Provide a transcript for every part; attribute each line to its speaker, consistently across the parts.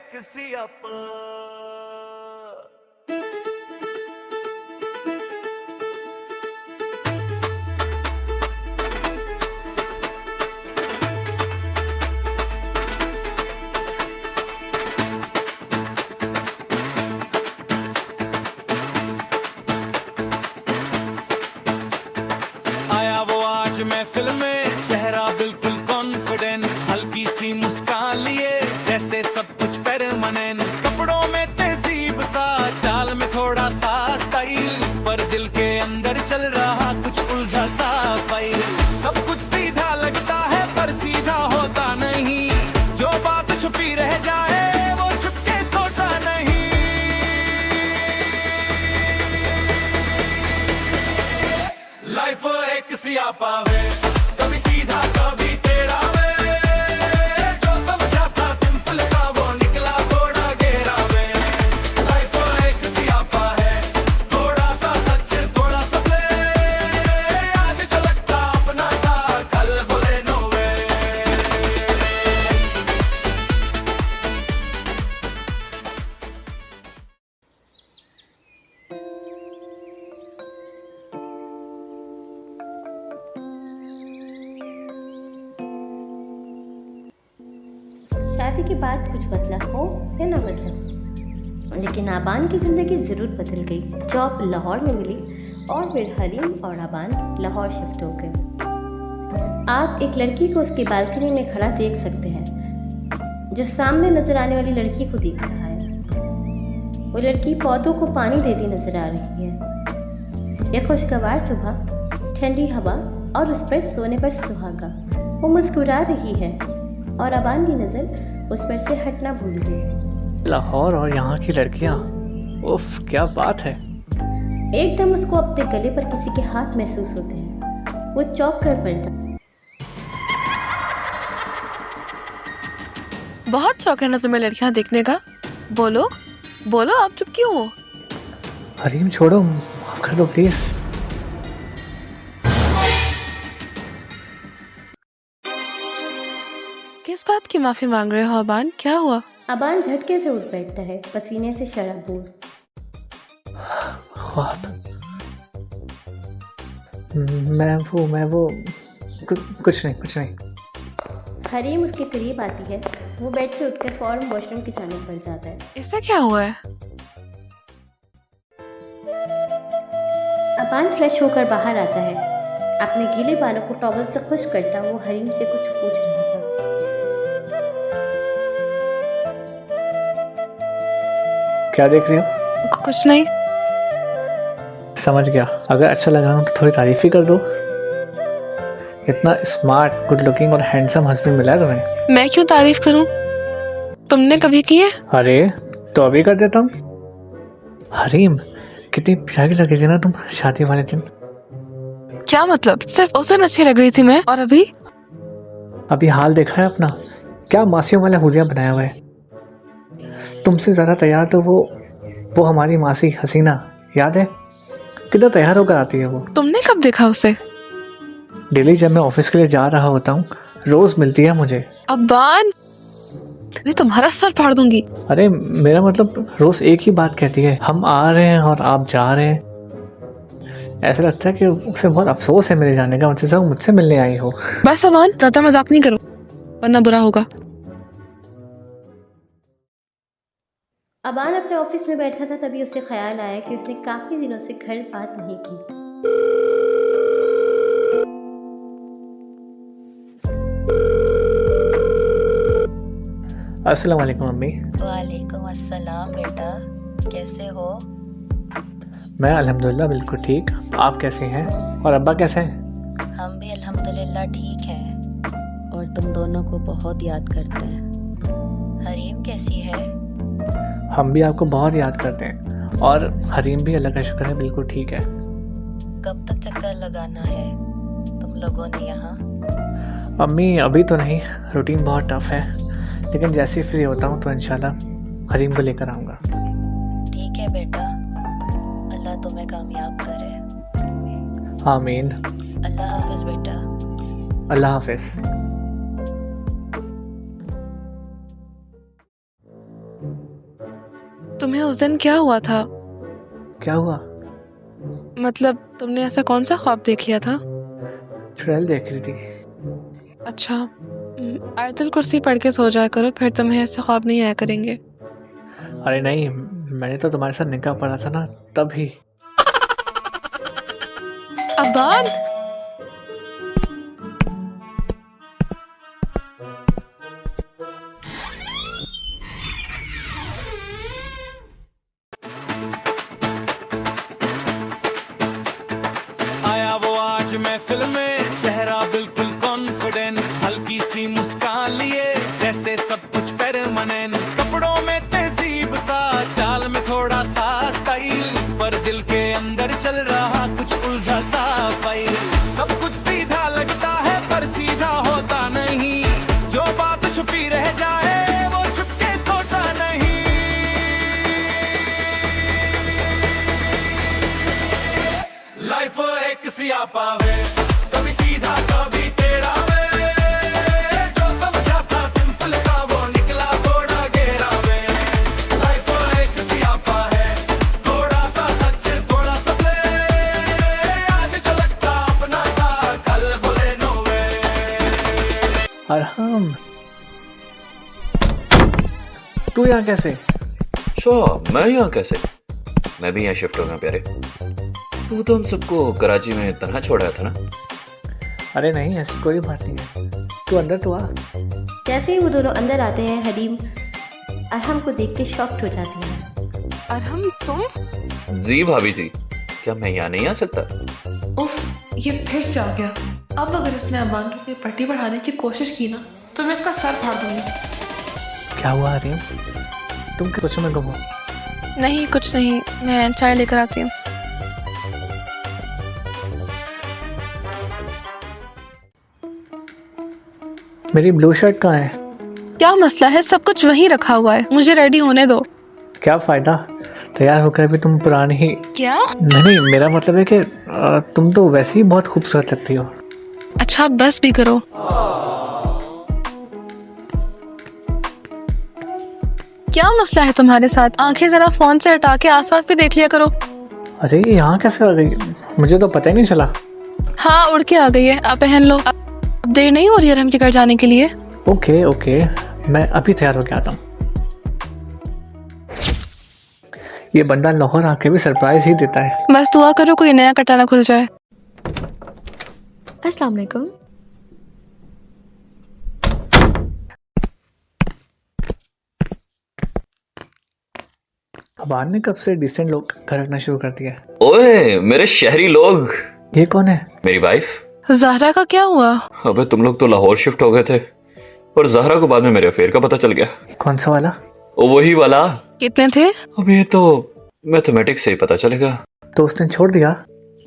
Speaker 1: एक सियापा। आया वो आज महफिल में, चेहरा बिल्कुल कॉन्फिडेंट, हल्की सी मुस्कान लिए जैसे सब कुछ परमानेंट। कपड़ों में तहजीब सा, चाल में थोड़ा सा स्टाइल, पर दिल के अंदर चल रहा कुछ उलझा सा फाइल। सब कुछ सीधा लगता है पर सीधा होता नहीं, जो बात छुपी रह जाए वो छुपके सोता नहीं। लाइफ एक सियापा वे, कभी सीधा कभी टेढ़ा वे, जो समझा था सिंपल सा वो निकला थोड़ा गहरा वे। लाइफ एक सियापा है, थोड़ा सा सच थोड़ा सा प्ले, आज जो लगता अपना सा कल बोले नो वे।
Speaker 2: शादी के बाद कुछ बदला हो या ना बदला, लेकिन आबान की ज़िंदगी ज़रूर बदल गई। जॉब लाहौर में मिली और फिर हरीम और आबान लाहौर शिफ्ट हो गए। आप एक लड़की को उसकी बालकनी में खड़ा देख सकते हैं, जो सामने नजर आने वाली लड़की को देख रहा है। वो लड़की पौधों को पानी देती नजर आ रही है। यह खुशगवार सुबह, ठंडी हवा और उस पर सोने पर सुहागा। वो मुस्कुरा रही है और आबान की नज़र उस पर से हटना भूल गई।
Speaker 3: लाहौर और यहाँ की लड़कियाँ, उफ क्या बात है।
Speaker 2: एकदम उसको अपने गले पर किसी के हाथ महसूस होते हैं। वो चौंक कर पलटा।
Speaker 4: बहुत शौक है ना तुम्हें लड़कियां देखने का? बोलो बोलो, आप चुप क्यों हो?
Speaker 3: हरीम छोड़ो, माफ कर दो प्लीज।
Speaker 4: किस बात की माफी मांग रहे हो अबान? क्या हुआ?
Speaker 2: आबान झटके से उठ बैठता है, पसीने से शराबूर।
Speaker 3: ख्वाब, मैं वो कुछ नहीं।
Speaker 2: हरीम उसके करीब आती है। वो बेड से उठकर फौरन वॉशरूम की जानिब बढ़ जाता है।
Speaker 4: इससे क्या हुआ है?
Speaker 2: आबान फ्रेश होकर बाहर आता है। अपने गीले बालों को टॉवल से खुश करता वो हरीम से कुछ पूछ रहा था।
Speaker 3: क्या देख रही हो?
Speaker 4: कुछ नहीं।
Speaker 3: समझ गया, अगर अच्छा लगा हो तो थोड़ी तारीफ ही कर दो। इतना स्मार्ट, गुड लुकिंग और हैंडसम हस्बैंड मिला है तुम्हें।
Speaker 4: मैं क्यों तारीफ करूं? तुमने कभी की है?
Speaker 3: अरे तो अभी कर देता हूँ। हरीम, कितनी प्यारी लगी थी ना तुम शादी वाले दिन।
Speaker 4: क्या मतलब? सिर्फ उस दिन अच्छी लग रही थी मैं, और
Speaker 3: अभी हाल देखा है अपना, क्या मासियों वाला हुलिया बनाया हुआ है। तुमसे ज़्यादा तैयार तो वो हमारी मासी हसीना, याद है कितना तैयार होकर आती है वो।
Speaker 4: तुमने कब देखा उसे?
Speaker 3: डेली जब मैं ऑफिस के लिए जा रहा होता हूँ, रोज मिलती है मुझे।
Speaker 4: अबान, मैं तुम्हारा सर फाड़ दूंगी।
Speaker 3: अरे मेरा मतलब रोज एक ही बात कहती है, हम आ रहे हैं और आप जा रहे हैं। ऐसा लगता है कि उसे बहुत अफसोस है मेरे जाने का, मुझसे मिलने आई हो।
Speaker 4: बस अबान, ज्यादा मजाक नहीं करो वरना बुरा होगा।
Speaker 2: आबान अपने ऑफिस में बैठा था, तभी उसे ख्याल आया कि उसने काफी दिनों से घर बात नहीं की।
Speaker 3: अस्सलाम वालेकुम अम्मी।
Speaker 5: वालेकुम अस्सलाम बेटा, कैसे हो?
Speaker 3: मैं अल्हम्दुलिल्लाह बिल्कुल ठीक। आप कैसे हैं और अब्बा कैसे हैं?
Speaker 5: हम भी अल्हम्दुलिल्लाह ठीक हैं और तुम दोनों को बहुत याद करते हैं। हरीम कैसी है?
Speaker 3: हम भी आपको बहुत याद करते हैं और हरीम भी अल्लाह का शुक्र है बिल्कुल ठीक है।
Speaker 5: कब तक चक्कर लगाना है तुम लोगों ने यहाँ?
Speaker 3: अम्मी अभी तो नहीं, रूटीन बहुत टफ है, लेकिन जैसे ही फ्री होता हूँ तो इंशाल्लाह हरीम को लेकर आऊँगा।
Speaker 5: ठीक है बेटा, अल्लाह तुम्हें कामयाब करे।
Speaker 3: आमीन।
Speaker 5: अल्लाह हाफिज बेटा।
Speaker 3: अल्लाह हाफिज।
Speaker 4: तुम्हें उस दिन क्या हुआ था?
Speaker 3: क्या हुआ?
Speaker 4: मतलब तुमने ऐसा कौन सा ख्वाब देख लिया था?
Speaker 3: चुड़ैल देख रही थी।
Speaker 4: अच्छा, आयतुल कुर्सी पढ़ के सो जाया करो, फिर तुम्हें ऐसे ख्वाब नहीं आया करेंगे।
Speaker 3: अरे नहीं, मैंने तो तुम्हारे साथ निकाह पढ़ा था ना, तभी।
Speaker 4: अबान,
Speaker 1: आया वो आज महफिल में, चेहरा बिल्कुल कॉन्फिडेंट, हल्की सी मुस्कान लिए जैसे सब कुछ परमानेंट, कपड़ों में तहजीब सा, चाल में थोड़ा सा स्टाइल, पर दिल के अंदर चल रहा कुछ उलझा सा फाइल। सब कुछ सीधा लगता है पर सीधा होता नहीं, जो बात छुपी रह जाए वो छुपके सोता नहीं। लाइफ एक सियापा वे, कभी सीधा कभी टेढ़ा वे, जो समझा था सिंपल सा वो निकला थोड़ा गहरा वे। लाइफ एक सियापा है, थोड़ा सा सच थोड़ा सा प्ले, आज जो लगता अपना सा कल बोले नो वे।
Speaker 3: अरहम, तू यहाँ कैसे?
Speaker 6: अच्छा, मैं यहाँ कैसे? मैं भी यहाँ शिफ्ट हो गया प्यारे। तू तो हम सबको कराची में तन्हा छोड़ा था ना।
Speaker 3: अरे नहीं, ऐसी कोई बात नहीं है, तू अंदर तो आ।
Speaker 2: जैसे ही वो दोनों अंदर आते हैं, हलीम अरहम को देख के शॉक्ड हो जाती है।
Speaker 4: अरहम तुम?
Speaker 6: जी भाभी जी, क्या मैं यहाँ नहीं आ सकता?
Speaker 4: उफ, ये फिर से आ गया। अब अगर इसने अबान की पट्टी बढ़ाने की कोशिश की ना, तो मैं इसका सर फाड़ दूंगी।
Speaker 3: क्या हुआ आर्यन, तुम कुछ में गुम हो?
Speaker 4: नहीं, कुछ नहीं, मैं चाय लेकर आती हूँ।
Speaker 3: मेरी ब्लू शर्ट कहाँ है?
Speaker 4: क्या मसला है? सब कुछ वहीं रखा हुआ है, मुझे रेडी होने दो।
Speaker 3: क्या फ़ायदा, तैयार होकर भी तुम पुरानी ही।
Speaker 4: क्या?
Speaker 3: नहीं, मेरा मतलब है कि तुम तो वैसे ही बहुत खूबसूरत लगती हो।
Speaker 4: अच्छा, बस भी करो। क्या मसला है तुम्हारे साथ? आंखें जरा फोन से हटा के आसपास भी देख लिया करो।
Speaker 3: अरे यहाँ कैसे आ गई, मुझे तो पता ही नहीं चला।
Speaker 4: हाँ, उड़ के आ गई है, आप पहन लो। अब देर नहीं हो रही है हम के घर जाने के लिए?
Speaker 3: ओके ओके, मैं अभी तैयार होके आता हूँ। ये बंदा लाहौर आके भी सरप्राइज ही देता है।
Speaker 4: बस दुआ करो कोई नया कटाना खुल जाए।
Speaker 7: अस्सलाम वालेकुम।
Speaker 3: अबान ने कब से डिसेंट लोग घर रखना शुरू कर दिया है?
Speaker 6: ओए मेरे शहरी लोग,
Speaker 3: ये कौन है?
Speaker 6: मेरी वाइफ।
Speaker 4: ज़हरा का क्या हुआ?
Speaker 6: अबे तुम लोग तो लाहौर शिफ्ट हो गए थे, और ज़हरा को बाद में मेरे अफेयर का पता चल गया।
Speaker 3: कौन सा वाला?
Speaker 6: ओ वही वाला।
Speaker 4: कितने थे?
Speaker 6: अब ये तो मैथमेटिक्स से ही पता चलेगा।
Speaker 3: तो उसने छोड़ दिया?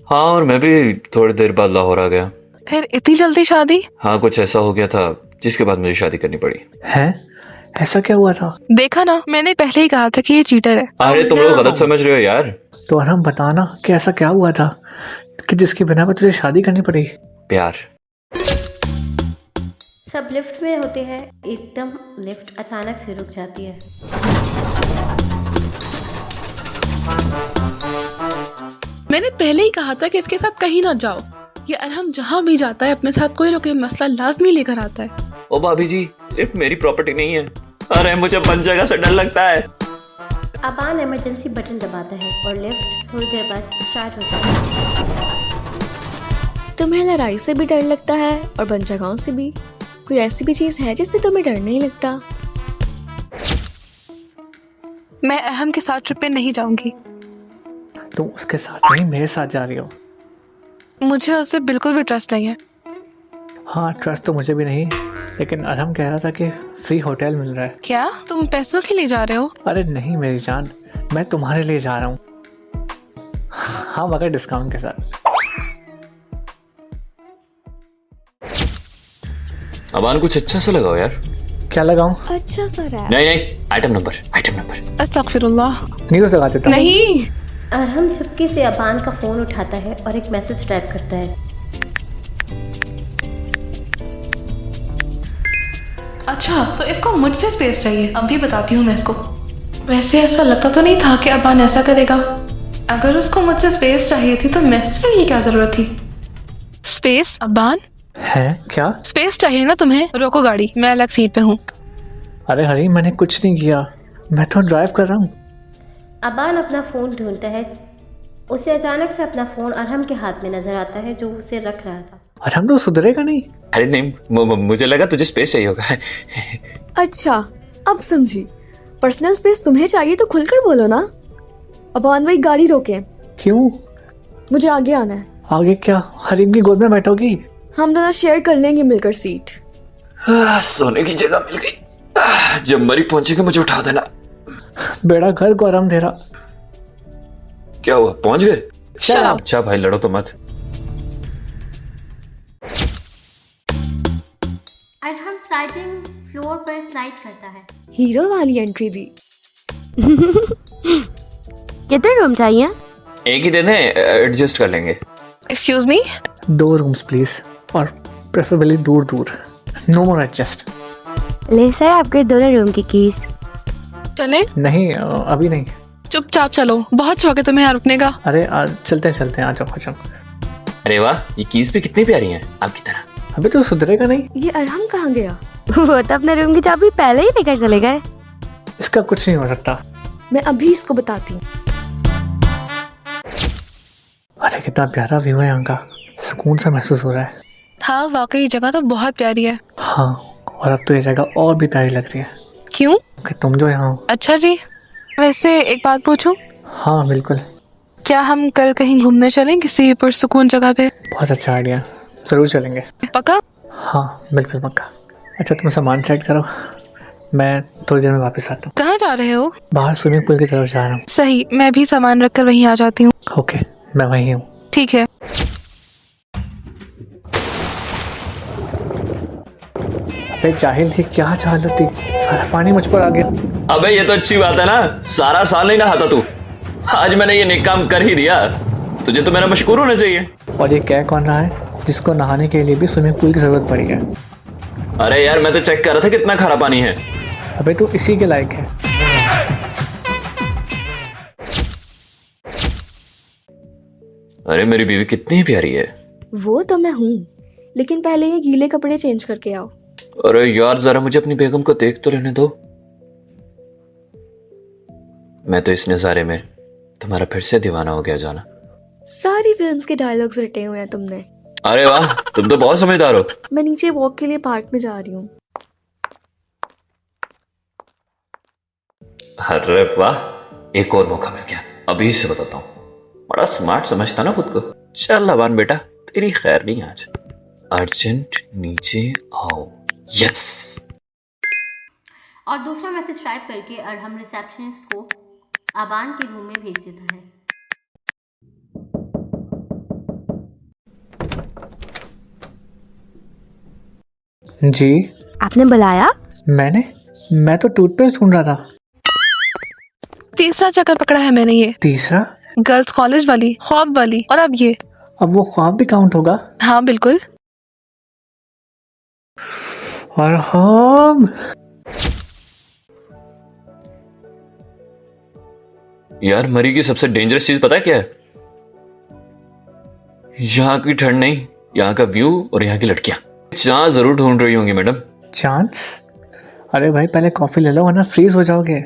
Speaker 6: हाँ, और मैं भी थोड़ी देर बाद लाहौर आ गया।
Speaker 4: फिर इतनी जल्दी शादी?
Speaker 6: हाँ, कुछ ऐसा हो गया था जिसके बाद मुझे शादी करनी पड़ी।
Speaker 3: है? ऐसा क्या हुआ था?
Speaker 4: देखा ना, मैंने पहले ही कहा था कि ये चीटर है।
Speaker 6: अरे तुम लोग गलत समझ रहे हो यार।
Speaker 3: तो आराम बताना कि ऐसा क्या हुआ था कि जिसकी बिना पर तुझे शादी करनी पड़ी?
Speaker 6: प्यार।
Speaker 2: सब लिफ्ट में होते हैं, एकदम लिफ्ट अचानक से रुक जाती है।
Speaker 4: मैंने पहले ही कहा था कि इसके साथ कहीं ना जाओ। ये अरहम जहाँ भी जाता है अपने साथ कोई ना कोई मसला लाजमी लेकर आता है।
Speaker 6: ओ भाभी जी, लिफ्ट मेरी प्रॉपर्टी नहीं है। अरे मुझे बन जगह से डर लगता है।
Speaker 2: अबान इमरजेंसी बटन दबाता है और लिफ्ट थोड़ी देर बाद स्टार्ट हो जाता है।
Speaker 7: तुम्हें लड़ाई से भी डर लगता है और बन जगहों से भी? कोई ऐसी भी चीज है जिससे तुम्हें डर नहीं लगता?
Speaker 4: मैं अरहम के साथ ट्रिप पे नहीं जाऊंगी।
Speaker 3: तुम उसके साथ नहीं, मेरे साथ जा रही हो।
Speaker 4: मुझे उससे बिल्कुल भी ट्रस्ट नहीं है।
Speaker 3: हाँ, ट्रस्ट तो मुझे भी नहीं, लेकिन अरहम कह रहा था कि फ्री होटल मिल रहा है।
Speaker 4: क्या तुम पैसों के लिए जा रहे हो?
Speaker 3: अरे नहीं मेरी जान, मैं तुम्हारे लिए जा रहा हूँ। हाँ, मगर डिस्काउंट के साथ।
Speaker 6: अबान कुछ अच्छा सा लगाओ यार।
Speaker 3: क्या लगाऊं?
Speaker 7: अच्छा सा रैप।
Speaker 6: नहीं, आइटम नंबर।
Speaker 4: अस्तगफिरुल्लाह।
Speaker 3: न्यूज़ लगा देता हूं।
Speaker 4: नहीं।
Speaker 2: अरहम चुपके से अबान का फ़ोन उठाता है और एक मैसेज टाइप करता है।
Speaker 4: अच्छा, तो इसको मुझसे स्पेस चाहिए। अब भी बताती हूँ मैं इसको। वैसे ऐसा लगता तो नहीं था कि अबान ऐसा करेगा। अगर उसको मुझसे स्पेस चाहिए थी तो मैसेज करने की क्या जरूरत थी। स्पेस? अबान
Speaker 3: है क्या?
Speaker 4: स्पेस चाहिए ना तुम्हें? रोको गाड़ी, मैं अलग सीट पे हूँ।
Speaker 3: अरे हरी, मैंने कुछ नहीं किया, मैं तो ड्राइव कर रहा हूँ।
Speaker 2: अबान अपना फ़ोन ढूंढता है। उसे अचानक से अपना फ़ोन अरहम के हाथ में नज़र आता है जो उसे रख रहा था।
Speaker 3: अरहम तो सुधरेगा नहीं।
Speaker 6: अरे नहीं, मुझे लगा तुझे स्पेस चाहिए होगा।
Speaker 7: अच्छा, अब समझी। पर्सनल स्पेस तुम्हें चाहिए तो खुलकर बोलो ना। अबान भाई गाड़ी रोके,
Speaker 3: क्यों?
Speaker 7: मुझे आगे आना है।
Speaker 3: आगे क्या? हरीम की गोद में बैठोगी? हम
Speaker 7: दोनों शेयर कर लेंगे मिलकर सीट।
Speaker 6: सोने की जगह मिल गई। जब मरी पहुंचेगा मुझे उठा देना।
Speaker 3: बेड़ा घर को आराम दे रहा।
Speaker 6: क्या हुआ, पहुंच गए?
Speaker 3: Shut up.
Speaker 6: अच्छा भाई, लड़ो तो मत।
Speaker 2: अरहम स्लाइडिंग फ्लोर पर स्लाइड करता है।
Speaker 7: हीरो वाली एंट्री दी।
Speaker 2: कितने रूम चाहिए?
Speaker 6: एक ही दे दें, एडजस्ट कर लेंगे।
Speaker 4: एक्सक्यूज मी,
Speaker 3: 2 रूम्स प्लीज, और प्रेफरेबली दूर दूर। नो मोर एडजस्ट।
Speaker 2: ले सर आपके दोनों रूम की कीज।
Speaker 4: चले?
Speaker 3: नहीं, अभी नहीं।
Speaker 4: चुपचाप चलो, बहुत शौक है तुम्हें यहाँ रुकने का।
Speaker 3: अरे चलते हैं, आ जाओ।
Speaker 6: अरे वाह, ये कीज भी कितनी प्यारी हैं, आपकी तरह।
Speaker 3: अबे तो सुधरेगा नहीं।
Speaker 7: ये अरहम कहाँ गया?
Speaker 2: वो तो अपने रूम की चाबी पहले ही लेकर चले गए।
Speaker 3: इसका कुछ नहीं हो सकता।
Speaker 7: मैं अभी इसको बताती हूँ।
Speaker 3: अरे कितना प्यारा व्यू है यहाँ का, सुकून सा महसूस हो रहा है।
Speaker 4: हाँ वाकई जगह तो बहुत प्यारी है।
Speaker 3: हाँ, और अब तो ये जगह और भी प्यारी लग रही है
Speaker 4: क्यों?
Speaker 3: कि तुम जो यहाँ हो।
Speaker 4: अच्छा जी, वैसे एक बात पूछूं?
Speaker 3: हाँ बिल्कुल।
Speaker 4: क्या हम कल कहीं घूमने चलें किसी पुरसुकून जगह पे?
Speaker 3: बहुत अच्छा आइडिया, जरूर चलेंगे।
Speaker 4: पक्का?
Speaker 3: हाँ बिल्कुल पक्का। अच्छा तुम सामान सेट करो, मैं थोड़ी देर में वापस आता हूँ।
Speaker 4: कहाँ जा रहे हो?
Speaker 3: बाहर स्विमिंग पूल की तरफ जा रहा हूँ।
Speaker 4: सही, मैं भी सामान रखकर वहीं आ जाती हूँ।
Speaker 3: ओके, मैं वहीं हूँ।
Speaker 4: ठीक है।
Speaker 3: अबे जाहिल, ये क्या चाहत थी, सारा पानी मुझ पर आ गया।
Speaker 6: अबे ये तो अच्छी बात है ना, सारा साल नहीं नहाता तू, आज मैंने ये नेक काम कर ही दिया। तुझे तो मेरा मशकूर होना चाहिए।
Speaker 3: और ये कह कौन रहा है जिसको नहाने के लिए भी स्विमिंग पूल की जरूरत पड़ी है?
Speaker 6: अरे यार, मैं तो चेक कर रहा था कितना खारा पानी है।
Speaker 3: अबे तू इसी के लायक है।
Speaker 6: अरे मेरी बीवी कितनी प्यारी है।
Speaker 7: वो तो मैं हूँ, लेकिन पहले ये गीले कपड़े चेंज करके आओ।
Speaker 6: अरे यार, जरा मुझे अपनी बेगम को देख तो लेने दो। मैं तो इस नजारे में तुम्हारा फिर से दीवाना हो गया जाना।
Speaker 7: सारी फिल्म्स के डायलॉग्स रटे हुए हैं तुमने।
Speaker 6: अरे वाह, तुम तो बहुत समझदार हो।
Speaker 7: मैं नीचे वॉक के लिए पार्क में जा रही हूँ।
Speaker 6: अरे वाह, एक और मौका मिल गया। अभी से बताता हूँ, बड़ा स्मार्ट समझता ना खुद को। चल अबान बेटा, तेरी खैर नहीं आज। अर्जेंट नीचे आओ। यस।
Speaker 2: और दूसरा मैसेज टाइप करके अरहम रिसेप्शनिस्ट को अबान के रूम में भेज देता है।
Speaker 3: जी?
Speaker 2: आपने बुलाया?
Speaker 3: मैं तो टूथपेस्ट ढूंढ रहा था।
Speaker 4: तीसरा चक्कर पकड़ा है मैंने ये।
Speaker 3: तीसरा?
Speaker 4: गर्ल्स कॉलेज वाली, ख्वाब वाली, और अब ये।
Speaker 3: अब वो ख्वाब भी काउंट होगा?
Speaker 4: हाँ बिल्कुल।
Speaker 3: और हम
Speaker 6: यार, मरी की सबसे डेंजरस चीज पता है क्या है? यहाँ की ठंड नहीं, यहाँ का व्यू और यहाँ की लड़कियां। चांस जरूर ढूंढ रही होंगी मैडम।
Speaker 3: चांस? अरे भाई पहले कॉफी ले लो वरना फ्रीज हो जाओगे।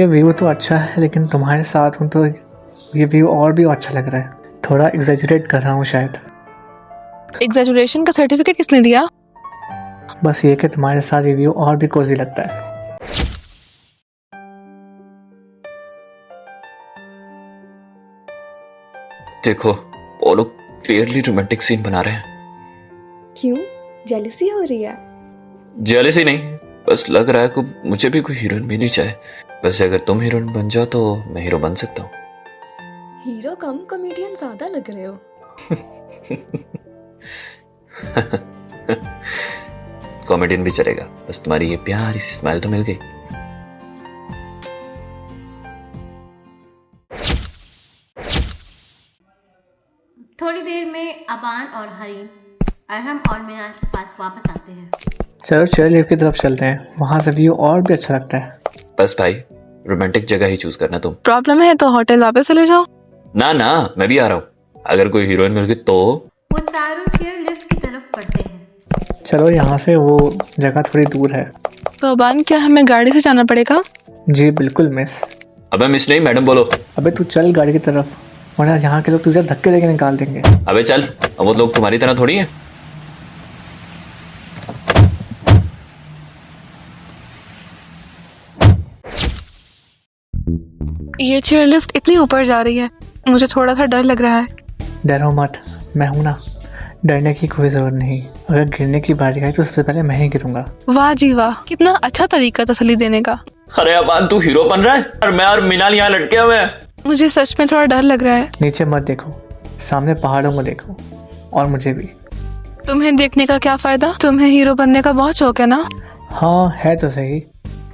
Speaker 3: ये व्यू तो अच्छा है, लेकिन तुम्हारे साथ हूं तो ये व्यू और भी अच्छा लग रहा है। थोड़ा एग्जैजरेट कर रहा हूँ शायद।
Speaker 4: एग्जैजुरेशन का सर्टिफिकेट किसने दिया?
Speaker 3: बस ये कि तुम्हारे साथ ये व्यू और भी कोजी लगता है।
Speaker 6: देखो, वो लोग क्लियरली रोमांटिक सीन बना रहे हैं।
Speaker 7: क्यों, जेलसी हो रही है?
Speaker 6: जेलसी नहीं, बस लग रहा है कि मुझे भी कोई हीरोइन मिल ही जाए। वैसे अगर तुम हीरोइन बन जाओ तो मैं हीरो बन सकता हूँ।
Speaker 7: हीरो कम कॉमेडियन ज्यादा लग रहे हो।
Speaker 6: कॉमेडियन भी चलेगा, बस तुम्हारी ये प्यारी सी स्माइल तो मिल गई।
Speaker 2: थोड़ी देर में अबान और हरीम अरहम और मिनाज के पास वापस आते हैं।
Speaker 3: चलो चेयर लिफ्ट की तरफ चलते हैं, वहाँ से व्यू और भी अच्छा लगता है।
Speaker 6: बस भाई, रोमांटिक जगह ही चूज करना तुम।
Speaker 4: प्रॉब्लम है तो होटल वापस चले जाओ।
Speaker 6: ना ना, मैं भी आ रहा हूँ। अगर कोई हीरोइन मिल गई तो।
Speaker 2: वो चारों चेयर लिफ्ट की तरफ बढ़ते हैं।
Speaker 3: चलो, यहाँ से वो जगह थोड़ी दूर है।
Speaker 4: तो अबान, क्या हमें गाड़ी से जाना पड़ेगा?
Speaker 3: जी बिल्कुल मिस।
Speaker 6: अबे मिस नहीं, मैडम बोलो।
Speaker 3: अबे तू चल गाड़ी की तरफ, वरना यहाँ के लोग तुझे धक्के देके निकाल देंगे।
Speaker 6: अबे चल, अब वो लोग तुम्हारी तरह थोड़ी है।
Speaker 4: ये चेयर लिफ्ट इतनी ऊपर जा रही है, मुझे थोड़ा सा डर लग रहा है।
Speaker 3: डरो मत, मैं हूं ना, डरने की कोई ज़रूरत नहीं। अगर गिरने की बारी आई तो सबसे पहले मैं ही गिरूंगा।
Speaker 4: वाह जी वाह, कितना अच्छा तरीका तसल्ली देने का।
Speaker 6: अरे अबान, तू हीरो बन रहा है और मैं और मिनाल यहाँ लटके हुए हैं।
Speaker 4: मुझे सच में थोड़ा डर लग रहा है।
Speaker 3: नीचे मत देखो, सामने पहाड़ों को देखो, और मुझे भी।
Speaker 4: तुम्हें देखने का क्या फायदा, तुम्हें हीरो बनने का बहुत शौक है ना।
Speaker 3: हाँ है तो सही।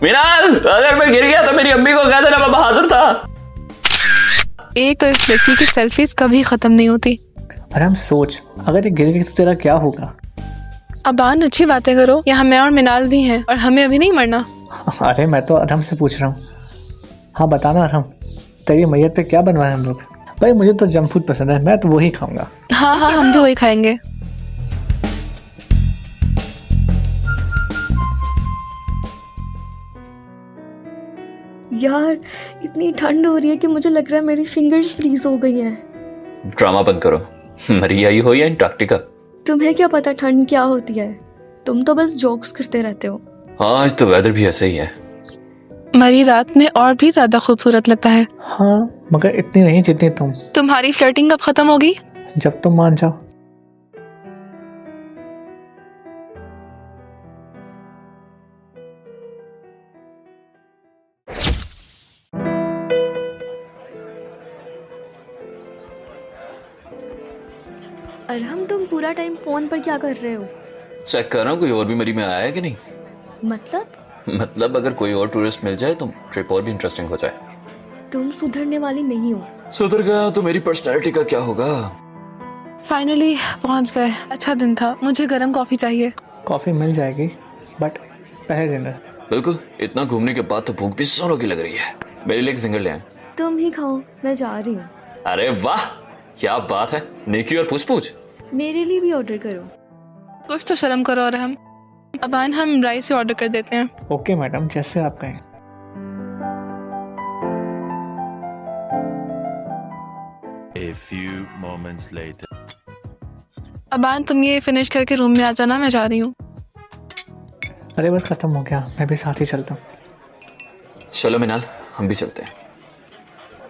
Speaker 6: मिनाल, अगर मैं गिर गया तो मेरी अम्मी को कह देना मैं बहादुर था।
Speaker 4: एक तो इस लड़की की सेल्फीज कभी खत्म नहीं होती।
Speaker 3: अरे हम सोच, अगर ये गिर गई तो तेरा क्या होगा?
Speaker 4: अबान, अच्छी बातें करो, यहाँ मैं और मिनाल भी हैं और हमें अभी नहीं मरना।
Speaker 3: अरे मैं तो अरहम से पूछ रहा हूँ। हाँ बताना अरहम, तेरी मैयत पे क्या बनवाए हम लोग? भाई मुझे तो जंक फूड पसंद है, मैं तो वही खाऊंगा।
Speaker 4: हाँ हाँ, हम भी वही खाएंगे।
Speaker 7: यार इतनी ठंड हो रही है कि मुझे लग रहा है मेरी फिंगर्स फ्रीज हो गई हैं।
Speaker 6: ड्रामा बंद करो। मरी आई हो या अंटार्कटिका।
Speaker 7: तुम्हें क्या पता ठंड क्या होती है, तुम तो बस जोक्स करते रहते हो।
Speaker 6: हाँ, आज तो वेदर भी ऐसे ही है।
Speaker 4: मरी रात में और भी ज्यादा खूबसूरत लगता है।
Speaker 3: हाँ मगर इतनी नहीं जितनी तुम।
Speaker 4: तुम्हारी फ्लर्टिंग कब खत्म होगी?
Speaker 3: जब तुम मान जाओ।
Speaker 7: अरहम, तुम पूरा टाइम फोन पर क्या कर रहे हो?
Speaker 6: चेक कर रहा हूँ कोई और भी मरी में आया है कि नहीं।
Speaker 7: मतलब
Speaker 6: अगर कोई और टूरिस्ट मिल जाए तो ट्रिप और भी इंटरेस्टिंग हो जाए।
Speaker 7: तुम सुधरने वाली नहीं हो।
Speaker 6: सुधर गया तो मेरी पर्सनैलिटी का क्या होगा?
Speaker 4: फाइनली पहुंच गए। अच्छा दिन था। मुझे गर्म कॉफी चाहिए।
Speaker 3: कॉफ़ी मिल जाएगी, बट पहले डिनर।
Speaker 6: बिल्कुल, इतना घूमने के बाद तो भूख भी सोनों की लग रही है। मेरे लिए एक जिंगर ले आए।
Speaker 7: तुम ही खाओ, मैं जा रही हूँ।
Speaker 6: अरे वाह, क्या बात है। नेकी और पूछ।
Speaker 7: मेरे लिए भी ऑर्डर करो।
Speaker 4: कुछ तो शर्म करो। और हम अबान, हम राइस से ऑर्डर कर देते हैं।
Speaker 3: ओके मैडम, जैसे आप कहें।
Speaker 8: A few moments later.
Speaker 4: Aban, तुम ये फिनिश करके रूम में आ जाना, मैं जा रही हूँ।
Speaker 3: अरे बस ख़त्म हो गया, मैं भी साथ ही चलता हूँ।
Speaker 6: चलो मिनाल, हम भी चलते हैं।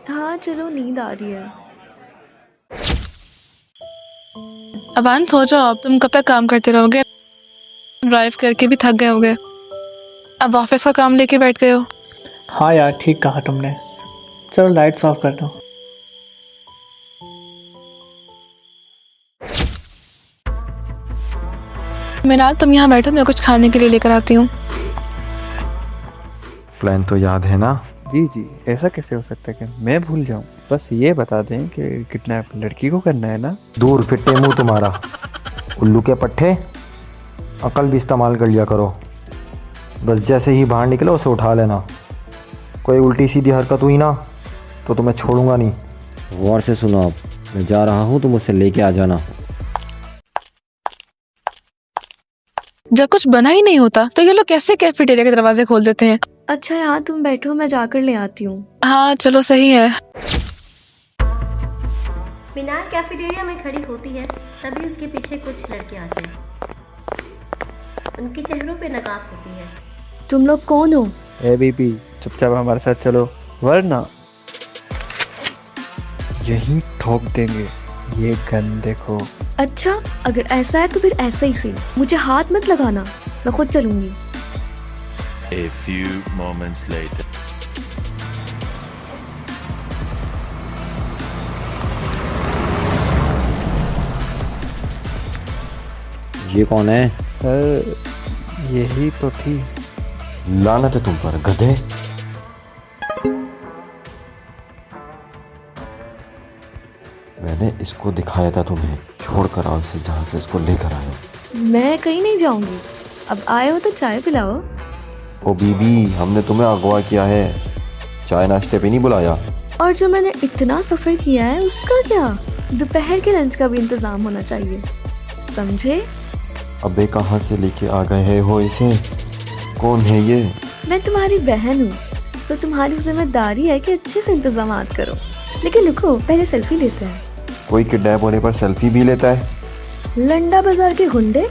Speaker 7: हाँ चलो, नींद आ रही है।
Speaker 4: अबान सो जाओ, अब तुम कब तक काम करते रहोगे? ड्राइव करके भी थक गए होगे, अब ऑफिस का काम लेके बैठ गए हो।
Speaker 3: हाँ यार, ठीक कहा तुमने। चलो लाइट्स ऑफ करता हूँ।
Speaker 4: मिनाल, तुम यहाँ बैठो, मैं कुछ खाने के लिए लेकर आती हूँ।
Speaker 9: प्लान तो याद है ना?
Speaker 10: जी जी, ऐसा कैसे हो सकता है कि मैं भूल जाऊं? बस ये बता दें कि किडनैप लड़की को करना है ना।
Speaker 9: दूर फिट्टे मुंह तुम्हारा, उल्लू के पट्टे। अकल भी इस्तेमाल कर लिया करो। बस जैसे ही बाहर निकलो उसे उठा लेना। कोई उल्टी सीधी हरकत हुई ना तो तुम्हें छोड़ूंगा नहीं।
Speaker 11: गौर से सुनो, अब मैं जा रहा हूँ, तुम मुझसे लेके आ जाना।
Speaker 4: जब कुछ बना ही नहीं होता तो ये लोग कैसे कैफेटेरिया के दरवाजे खोल देते हैं?
Speaker 7: अच्छा यहाँ तुम बैठो, मैं जाकर ले आती हूँ।
Speaker 4: हाँ चलो, सही है।
Speaker 2: मीनार कैफेटेरिया में खड़ी होती है, तभी उसके पीछे कुछ लड़के आते हैं। उनके चेहरों पे नकाब होती है।
Speaker 7: तुम लोग कौन हो?
Speaker 10: ए बीबी, चुपचाप हमारे साथ चलो, वरना यहीं ठोक देंगे। ये गन देखो।
Speaker 7: अच्छा, अगर ऐसा है तो फिर ऐसा ही सही। मुझे हाथ मत लगाना, मैं खुद चलूंगी।
Speaker 8: A few moments later.
Speaker 11: ये कौन है?
Speaker 10: सर, यही तो थी।
Speaker 9: लानत है तुम पर, गधे। मैंने इसको दिखाया था तुम्हें। छोड़ कर आओ इसे, जहाँ से इसको लेकर आए हो।
Speaker 7: मैं कहीं नहीं जाऊंगी। अब आए हो तो चाय पिलाओ।
Speaker 9: ओ बीबी, हमने तुम्हें अगवा किया है, चाय नाश्ते पे नहीं बुलाया।
Speaker 7: और जो मैंने इतना सफर किया है उसका क्या? दोपहर के लंच का भी इंतजाम होना चाहिए, समझे?
Speaker 9: अबे कहाँ से लेके आ गए हो इसे? कौन है ये?
Speaker 7: मैं तुम्हारी बहन हूँ, तो तुम्हारी जिम्मेदारी है कि अच्छे से इंतजाम करो। लेकिन रुको, पहले सेल्फी लेते हैं।
Speaker 9: कोई किडनैप होने पर सेल्फी भी लेता है?
Speaker 7: लंडा बाजार के गुंडे,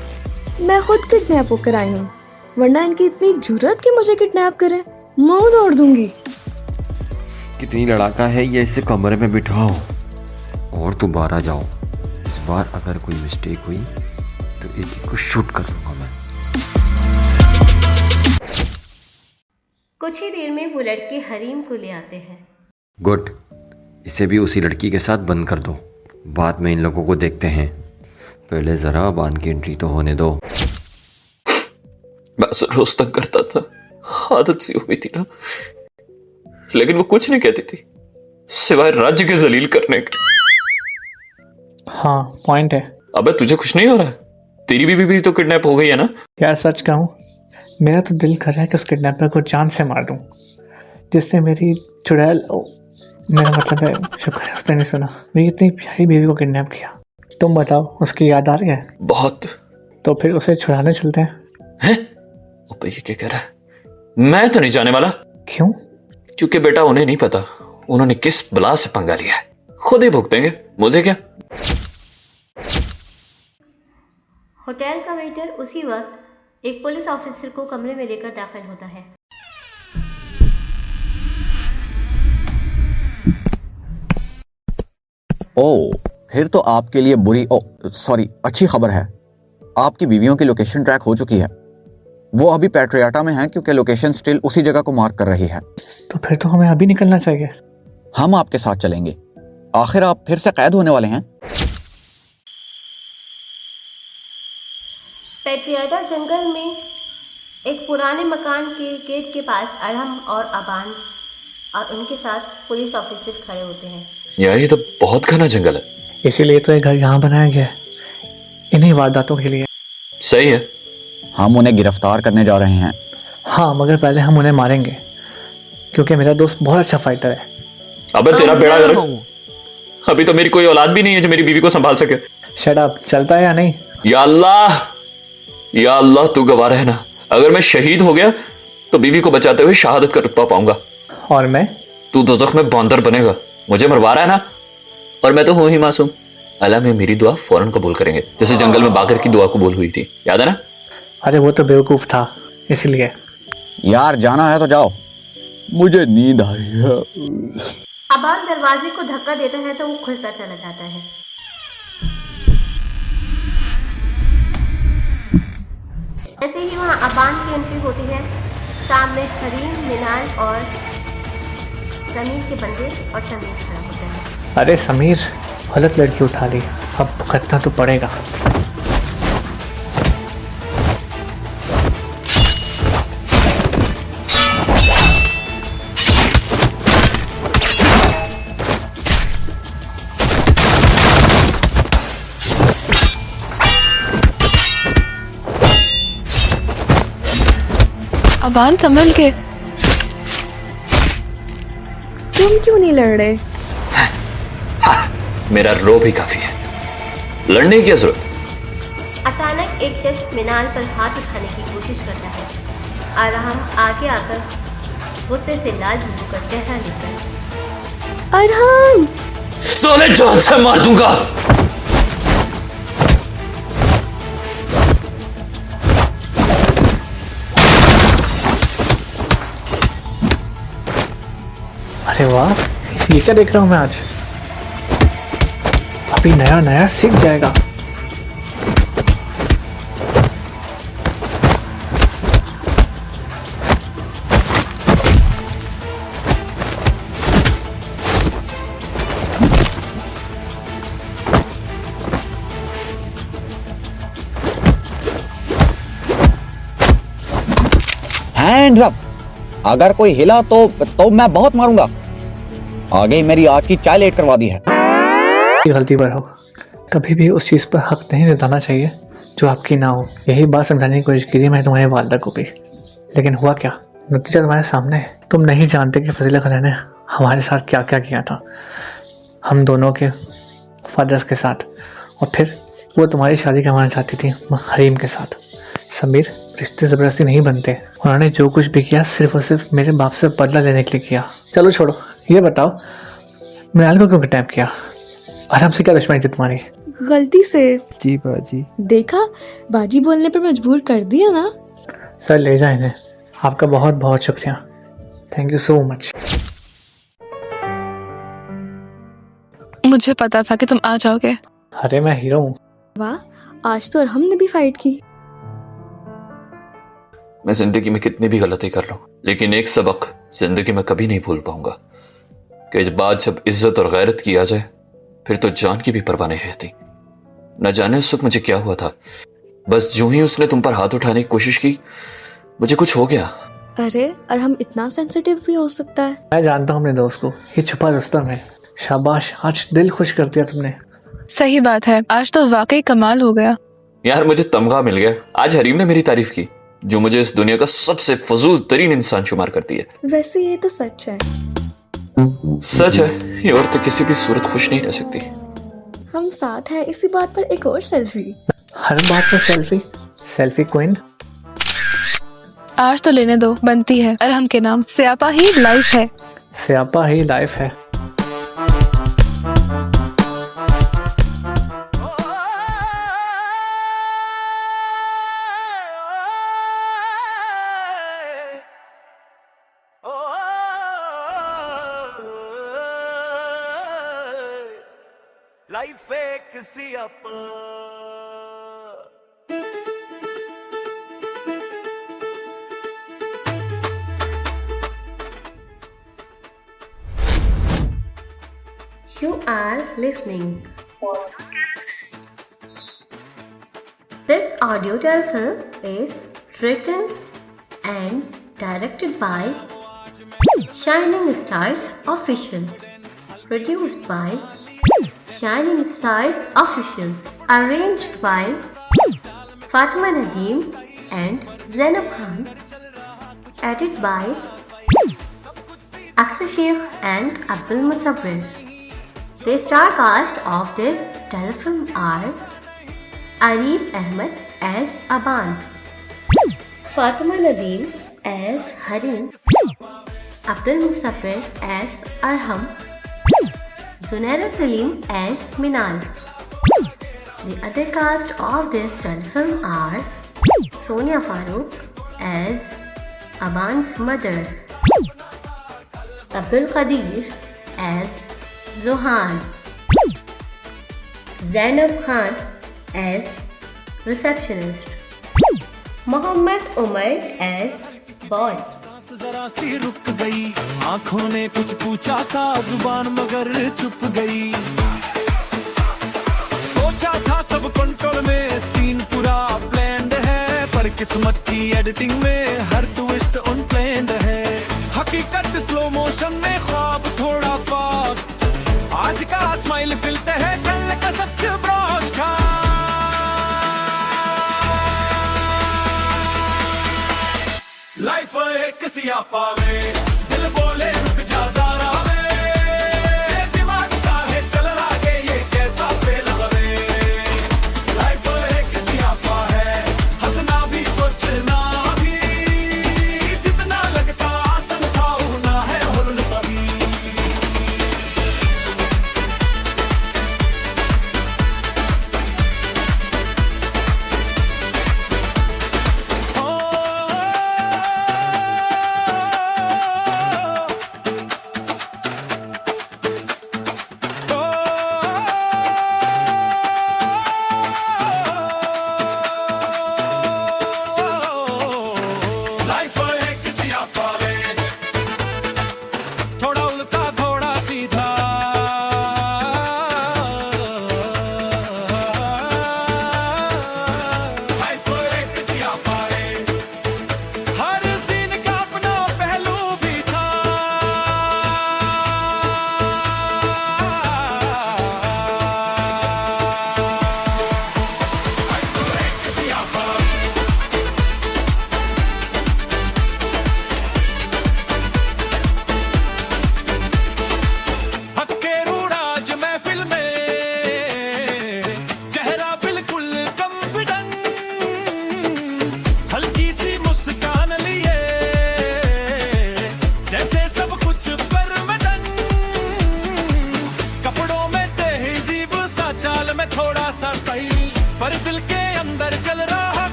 Speaker 7: मैं खुद किडनैप होकर आई हूँ, वरना इनकी इतनी जुर्रत कि मुझे किडनैप करें, मुंह तोड़ दूंगी।
Speaker 9: कितनी लड़ाका है ये, इसे कमरे में बिठाओ और दोबारा जाओ। इस बार अगर कोई मिस्टेक हुई तो एक को शूट कर दूंगा मैं।
Speaker 2: कुछ ही देर में वो लड़के हरीम को ले आते हैं।
Speaker 11: गुड, इसे भी उसी लड़की के साथ बंद कर दो, बाद में इन लोगों को देखते हैं। पहले जरा अबान की एंट्री तो होने दो।
Speaker 6: मैं उसे रोज तक करता था, आदत सी हो गई थी ना, लेकिन वो कुछ नहीं कहती थी सिवाय राज्य के जलील करने के।
Speaker 3: हाँ पॉइंट है।
Speaker 6: अबे तुझे कुछ नहीं हो रहा है? तेरी बीवी भी तो किडनैप हो गई है ना?
Speaker 3: यार सच कहूँ, मेरा तो दिल कर रहा है कि उस किडनैपर को जान से मार दूं, जिसने मेरी चुड़ैल, मेरा मतलब है, शुक्र है उसने नहीं सुना, मेरी इतनी प्यारी बीवी को किडनैप किया। तुम बताओ, उसकी याद आ रही है?
Speaker 6: बहुत।
Speaker 3: तो फिर उसे छुड़ाने चलते हैं।
Speaker 6: अबे ये क्या कह रहा है? मैं तो नहीं जाने वाला।
Speaker 3: क्यों?
Speaker 6: क्योंकि बेटा उन्हें नहीं पता उन्होंने किस बला से पंगा लिया है, खुद ही भुगतेंगे, मुझे क्या।
Speaker 2: होटल का वेटर उसी वक्त एक पुलिस ऑफिसर को कमरे में लेकर दाखिल होता है।
Speaker 12: ओह, फिर तो आपके लिए अच्छी खबर है। आपकी बीवियों की लोकेशन ट्रैक हो चुकी है। वो अभी पैट्रियाटा में हैं क्योंकि लोकेशन स्टिल उसी जगह को मार्क कर रही है।
Speaker 3: तो फिर तो हमें अभी निकलना चाहिए।
Speaker 12: हम आपके साथ चलेंगे, आखिर आप फिर से कैद होने वाले हैं।
Speaker 2: पैट्रियाटा जंगल में एक पुराने मकान के गेट के पास अरहम और अबान और उनके साथ पुलिस ऑफिसर खड़े होते हैं।
Speaker 6: यार ये तो बहुत घना जंगल है।
Speaker 3: इसीलिए तो ये घर यहाँ बनाया गया है, इन्हीं वारदातों के लिए।
Speaker 6: सही है।
Speaker 12: हम उन्हें गिरफ्तार करने जा रहे हैं।
Speaker 3: हाँ, मगर पहले हम उन्हें मारेंगे, क्योंकि मेरा दोस्त बहुत अच्छा फाइटर है।
Speaker 6: अबे तेरा बेड़ा गर्क, अभी तो मेरी कोई औलाद भी नहीं है जो मेरी बीवी को संभाल सके।
Speaker 3: शट अप, चलता है या नहीं?
Speaker 6: या अल्लाह तू गवाह रहना, अगर मैं शहीद हो गया तो बीवी को बचाते हुए शहादत का रुतबा पाऊंगा।
Speaker 3: और मैं?
Speaker 6: तू दोज़ख में बंदर बनेगा। मुझे मरवा रहा है ना, और मैं तो हूं ही मासूम। अल्लाह में मेरी दुआ फौरन कबूल करेंगे, जैसे जंगल में बागर की दुआ कबूल हुई थी, याद है ना?
Speaker 3: अरे वो तो बेवकूफ था, इसलिए।
Speaker 12: यार जाना है तो जाओ, मुझे नींद आ रही है।
Speaker 2: अबान दरवाजे को धक्का देता है तो वो खुलता चला जाता है। ऐसे ही वहाँ अबान की एंट्री होती है। सामने हरीम, मिनाल और समीर के बंदे और समीर खड़ा होता है।
Speaker 3: अरे समीर, गलत लड़की उठा ली, अब भुगतना तो पड़ेगा।
Speaker 4: अबान संभल के।
Speaker 7: तुम क्यों नहीं लड़ रहे?
Speaker 6: मेरा रो भी काफी है, लड़ने की क्या जरूरत?
Speaker 2: अचानक एक शख्स मिनाल पर हाथ उठाने की कोशिश करता है। अरहम आगे आकर गुस्से से लाल बिंदु का चेहरा लेकर,
Speaker 7: अरहम!
Speaker 6: सोने जान से मार दूंगा।
Speaker 3: अरे वाह, ये क्या देख रहा हूँ मैं आज? अभी नया नया सीख जाएगा।
Speaker 12: Hands up! अगर कोई हिला तो मैं बहुत मारूंगा। आगे मेरी आज की चाय लेट करवा दी है।
Speaker 3: गलती पर हो, कभी भी उस चीज पर हक नहीं जताना चाहिए जो आपकी ना हो। यही बात समझाने की कोशिश की थी मैं तुम्हारी वालदा को भी, लेकिन हुआ क्या, नतीजा तुम्हारे सामने है। तुम नहीं जानते कि फजीला खान ने हमारे साथ क्या क्या किया था, हम दोनों के फादर्स के साथ, और फिर वो तुम्हारी शादी करवाना चाहती थी हरीम के साथ। समीर, रिश्ते ज़बरदस्ती नहीं बनते। उन्होंने जो कुछ भी किया सिर्फ और सिर्फ मेरे बाप से बदला लेने के लिए किया। चलो छोड़ो, ये बताओ मिनाल को क्यों किडनैप किया और हमसे क्या दुश्मनी थी तुम्हारी?
Speaker 7: गलती से।
Speaker 10: जी बाजी।
Speaker 7: देखा, बाजी बोलने पर मजबूर कर दिया ना।
Speaker 3: सर ले जाए इन्हें। आपका बहुत बहुत शुक्रिया, थैंक यू सो मच।
Speaker 4: मुझे पता था कि तुम आ जाओगे।
Speaker 3: अरे मैं हीरो हूँ।
Speaker 7: वाह, आज तो अरहम ने भी फाइट की।
Speaker 6: मैं जिंदगी में कितनी भी गलती कर लूं, लेकिन एक सबक जिंदगी में कभी नहीं भूल पाऊंगा कि जब इज्जत और गैरत की आ जाए फिर तो जान की भी परवाह नहीं रहती। न जाने उस वक्त मुझे क्या हुआ था, बस जो ही उसने तुम पर हाथ उठाने की कोशिश की मुझे कुछ हो गया।
Speaker 7: अरे अरहम इतना सेंसिटिव भी हो सकता है?
Speaker 3: मैं जानता हूँ अपने दोस्त को, ये छुपा रुस्तम है। शाबाश, आज दिल खुश कर दिया तुमने।
Speaker 4: सही बात है, आज तो वाकई कमाल हो गया।
Speaker 6: यार मुझे तमगा मिल गया। आज हरीम ने मेरी तारीफ की, जो मुझे इस दुनिया का सबसे फजूल तरीन इंसान शुमार करती है।
Speaker 7: वैसे ये तो सच है।
Speaker 6: सच है, ये औरत तो किसी भी सूरत खुश नहीं रह सकती।
Speaker 7: हम साथ हैं, इसी बात पर एक और सेल्फी।
Speaker 3: हर बात पर सेल्फी, सेल्फी क्वीन।
Speaker 4: आज तो लेने दो, बनती है। अरहम के नाम स्यापा ही लाइफ है।
Speaker 3: स्यापा ही लाइफ है।
Speaker 1: लाइफ एक सियापा।
Speaker 2: You are listening. This audio telefilm is written and directed by Shining Stars Official. Produced by Shining Stars Official. Arranged by Fatima Nadeem and Zainab Khan. Edited by Akshay Sheikh and Abdul Musawwir. The star cast of this telefilm are Arif Ahmed as Aban, Fatima Nadeem as Harim, Abdul Musawwir as Arham, Zunaira Salim as Minal. The other cast of this telefilm are Sonia Farooq as Aban's mother, Abdul Qadir as Zohan, Zainab Khan as receptionist, Mohammad Umar as boy.
Speaker 1: जरा सी रुक गई, आंखों ने कुछ पूछा सा, जुबान मगर चुप गई। सोचा था सब कंट्रोल में, सीन पूरा प्लान्ड है, पर किस्मत की एडिटिंग में हर ट्विस्ट अनप्लान्ड है। हकीकत स्लो मोशन में, ख्वाब थोड़ा फास्ट। आज का स्माइल फिल्टर है, कल का सच ब्रॉडकास्ट। लाइफ एक सियापा में, दिल बोले रुक जा ज़रा वे, दिमाग का है चल आगे ये कैसा फेल हवे। लाइफ एक सियापा है, हंसना भी सोचना भी, जितना लगता आसान था उतना है हुल्ल कभी।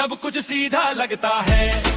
Speaker 1: सब कुछ सीधा लगता है।